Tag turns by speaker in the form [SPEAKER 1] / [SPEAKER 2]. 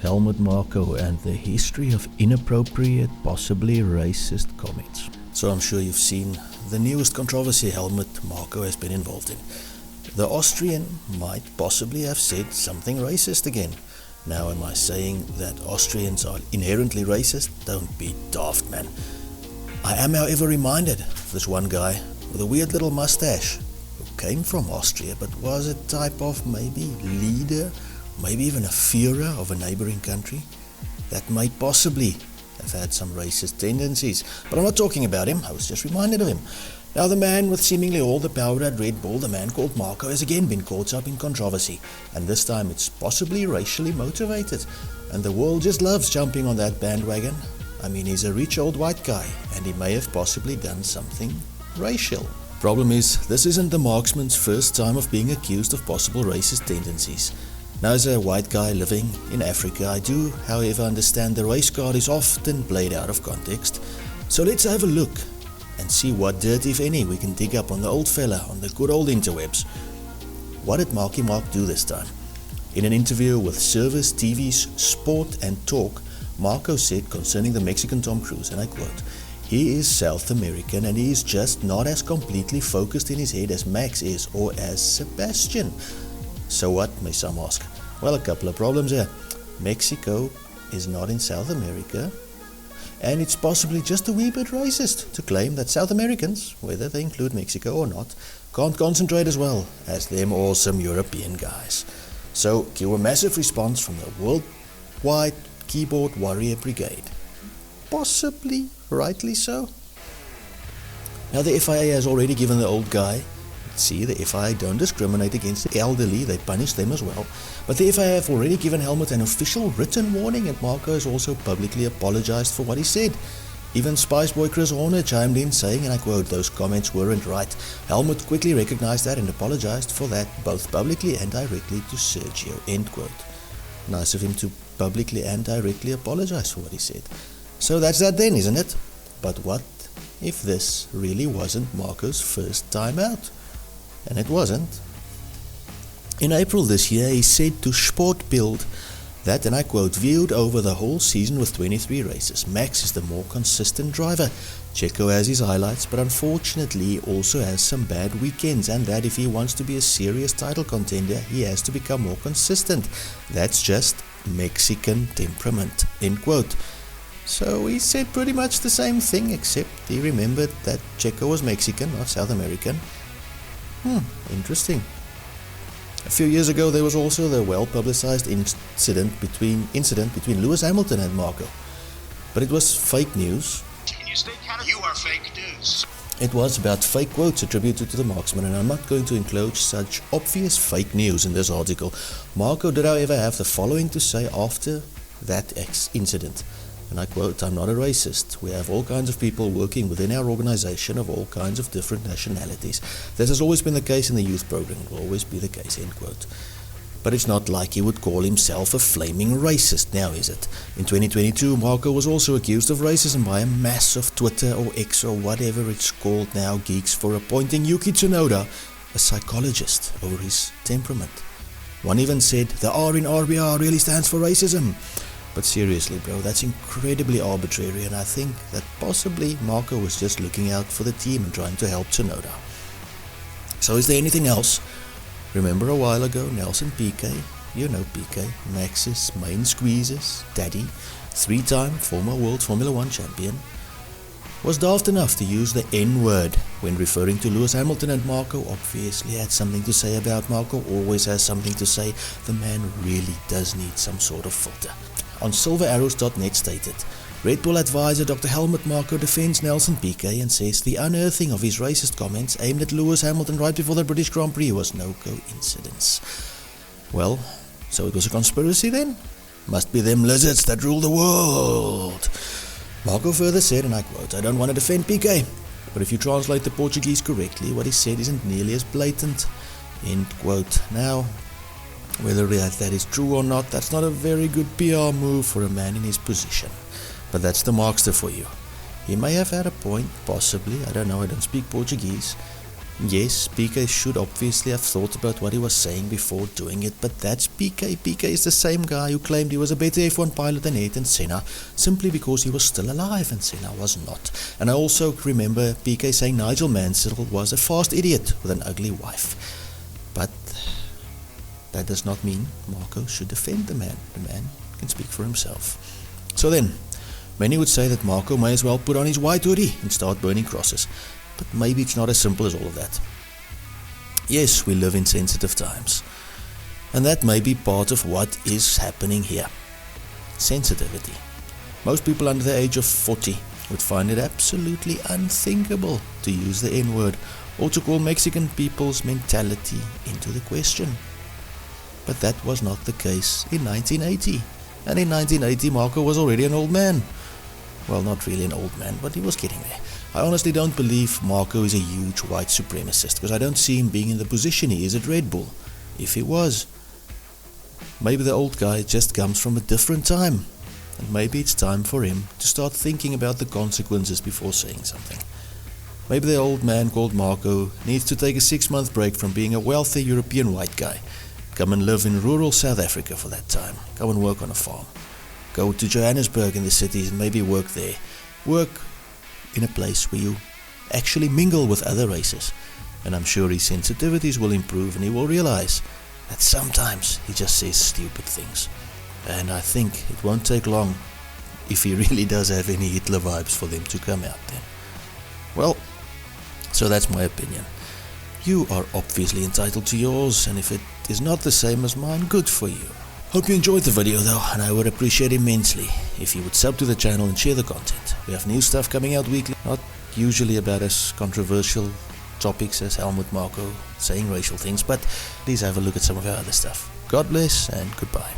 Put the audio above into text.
[SPEAKER 1] Helmut Marko and the history of inappropriate, possibly racist comments. So I'm sure you've seen the newest controversy Helmut Marko has been involved in. The Austrian might possibly have said something racist again. Now, am I saying that Austrians are inherently racist? Don't be daft, man. I am, however, reminded of this one guy with a weird little mustache who came from Austria but was a type of maybe leader, maybe even a Führer of a neighboring country that might possibly have had some racist tendencies. But I'm not talking about him, I was just reminded of him. Now, the man with seemingly all the power at Red Bull, the man called Marko, has again been caught up in controversy, and this time it's possibly racially motivated, and the world just loves jumping on that bandwagon. I mean, he's a rich old white guy, and he may have possibly done something racial. Problem is, this isn't the marksman's first time of being accused of possible racist tendencies. Now, as a white guy living in Africa, I do, however, understand the race card is often played out of context. So let's have a look and see what dirt, if any, we can dig up on the old fella on the good old interwebs. What did Marky Mark do this time? In an interview with Service TV's Sport and Talk, Marko said concerning the Mexican Tom Cruise, and I quote, "He is South American and he is just not as completely focused in his head as Max is or as Sebastian." So what, may some ask? Well, a couple of problems here. Mexico is not in South America, and it's possibly just a wee bit racist to claim that South Americans, whether they include Mexico or not, can't concentrate as well as them awesome European guys. So, cue a massive response from the worldwide keyboard warrior brigade. Possibly rightly so. Now, the FIA has already given the old guy, see, the FIA don't discriminate against the elderly, they punish them as well. But the FIA have already given Helmut an official written warning, and Marko has also publicly apologized for what he said. Even Spice Boy Chris Horner chimed in saying, and I quote, "Those comments weren't right." Helmut quickly recognized that and apologized for that, both publicly and directly to Sergio, end quote. Nice of him to publicly and directly apologize for what he said. So that's that then, isn't it? But what if this really wasn't Marko's first time out? And it wasn't. In April this year, he said to Sportbild that, and I quote, "Viewed over the whole season with 23 races, Max is the more consistent driver. Checo has his highlights, but unfortunately he also has some bad weekends, and that if he wants to be a serious title contender, he has to become more consistent. That's just Mexican temperament," end quote. So he said pretty much the same thing, except he remembered that Checo was Mexican, not South American. Interesting. A few years ago, there was also the well-publicized incident between Lewis Hamilton and Marko. But it was fake news.
[SPEAKER 2] You are fake news.
[SPEAKER 1] It was about fake quotes attributed to the marksman, and I'm not going to include such obvious fake news in this article. Marko did, however, have the following to say after that incident. And I quote, "I'm not a racist. We have all kinds of people working within our organization of all kinds of different nationalities. This has always been the case in the youth program. It will always be the case," end quote. But it's not like he would call himself a flaming racist now, is it? In 2022, Marko was also accused of racism by a mass of Twitter or X or whatever it's called now geeks for appointing Yuki Tsunoda, a psychologist, over his temperament. One even said, "The R in RBR really stands for racism." But seriously, bro, that's incredibly arbitrary, and I think that possibly Marko was just looking out for the team and trying to help Tsunoda. So is there anything else? Remember a while ago, Nelson Piquet, you know Piquet, Max's main squeezes, daddy, 3-time former World Formula 1 champion, was daft enough to use the N-word when referring to Lewis Hamilton, and Marko obviously had something to say about Marko, always has something to say. The man really does need some sort of filter. On silverarrows.net stated, Red Bull advisor Dr. Helmut Marko defends Nelson Piquet and says the unearthing of his racist comments aimed at Lewis Hamilton right before the British Grand Prix was no coincidence. Well, so it was a conspiracy then? Must be them lizards that rule the world. Marko further said, and I quote, "I don't want to defend Piquet, but if you translate the Portuguese correctly, what he said isn't nearly as blatant," end quote. Now, whether that is true or not, that's not a very good PR move for a man in his position. But that's the Markster for you. He may have had a point, possibly, I don't know, I don't speak Portuguese. Yes, Piquet should obviously have thought about what he was saying before doing it, but that's Piquet. Piquet is the same guy who claimed he was a better F1 pilot than Ayrton Senna, simply because he was still alive and Senna was not. And I also remember Piquet saying Nigel Mansell was a fast idiot with an ugly wife. But that does not mean Marko should defend the man. The man can speak for himself. So then, many would say that Marko may as well put on his white hoodie and start burning crosses. But maybe it's not as simple as all of that. Yes, we live in sensitive times. And that may be part of what is happening here. Sensitivity. Most people under the age of 40 would find it absolutely unthinkable to use the N-word or to call Mexican people's mentality into the question. But that was not the case in 1980. And in 1980, Marko was already an old man. Well, not really an old man, but he was getting there. I honestly don't believe Marko is a huge white supremacist, because I don't see him being in the position he is at Red Bull. If he was, maybe the old guy just comes from a different time, and maybe it's time for him to start thinking about the consequences before saying something. Maybe the old man called Marko needs to take a 6-month break from being a wealthy European white guy. Come and live in rural South Africa for that time. Go and work on a farm. Go to Johannesburg in the cities and maybe work there. Work in a place where you actually mingle with other races. And I'm sure his sensitivities will improve and he will realize that sometimes he just says stupid things. And I think it won't take long, if he really does have any Hitler vibes, for them to come out then. Well, so that's my opinion. You are obviously entitled to yours, and if it is not the same as mine, good for you. Hope you enjoyed the video though, and I would appreciate immensely if you would sub to the channel and share the content. We have new stuff coming out weekly, not usually about as controversial topics as Helmut Marko saying racial things, but please have a look at some of our other stuff. God bless and goodbye.